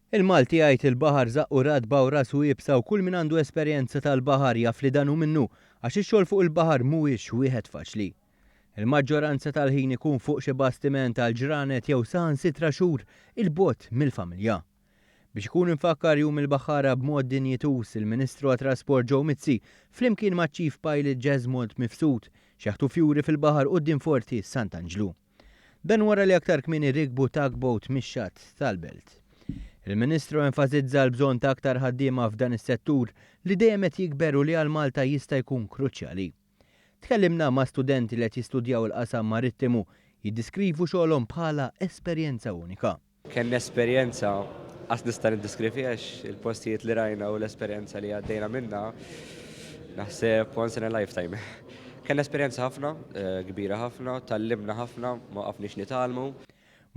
Il-Malti jgħid il-baħar żaqqu radba u rasu jibsa u kull min għandu esperjenza tal-baħar jaf li dan hu minnu għax ix-xogħol fuq il-baħar mhuwiex wieħed faċli. Il-maġġoranza tal-ħin ikun fuq xi bastiment tal-ġranet jew saħansitra xhur il-bogħod mill-familja. Biex ikun infakkar jum il-baħħara b'mod dinjitus il-Ministru għat-Trasport Joe Mizzi flimkien ma' Chief Pilot Jesmond Mifsud xaħtu fjuri fil-baħar quddiem Forti Sant'Angelo. Dan wara li aktar kmieni rikbu tugboat mix-xatt tal-Belt. Il-Ministru enfasizza l-bżonn ta' aktar ħaddiema f'dan is-settur li dejjem qed jikber u li għal Malta jista' jkun kruċjali. Tkellimna ma' studenti li qed jistudjaw il-qasam marittimu jiddiskrivu xogħolhom bħala esperjenza unika. Kien esperjenza għas nista' niddiskrivi għax il-postijiet li rajna u l-esperjenza li għaddejna minna naħseb once in a lifetime. Kien esperjenza ħafna, kbira ħafna, tallimna ħafna, ma waqafniex nitalmu.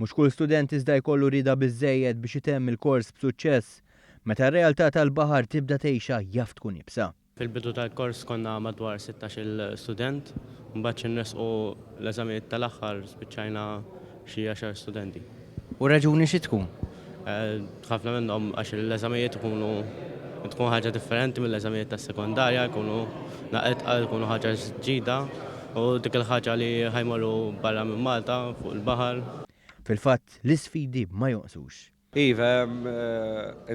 Mhux kull student iżda jkollu rida biżżejjed biex itemm il-kors b'suċċess, meta r-realtà tal-baħar tibda tgħixha jaf tkun ibsa. Fil-bidu tal-kors konna madwar 16 student, mbagħad nresqu l-eżamijiet tal-aħħar spiċċajna xi 10 studenti. U raġuni xi tkun? Ħafna minnhom għax l-eżamijiet tkun ħaġa differenti mill-eżamijiet tas-sekondarja, jkunu naqetqal, jkunu ħaġa ġdida u dik il-ħaġa li ħajmorru barra minn Malta fuq il-baħar. Fil-fatt l-isfidi ma jonqsux. Iva,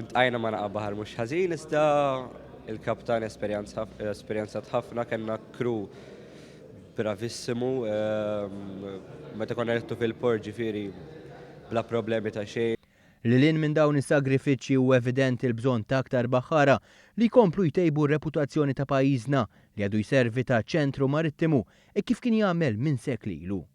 intqajna ma naqa' baħar mhux ħażin, iżda il-kaptan esperjenzat ħafna, kellna crew bravissimu, meta konna nittu fil-port ġifieri bla problemi ta' xejn. Lilin minn dawn is-sagrifiċċji u evidenti l-bżonn ta' aktar baħħara li jkomplu jtejbu r-reputazzjoni ta' pajjiżna li għadu jservi ta' ċentru marittimu e kif kien jagħmel minn sekli ilu.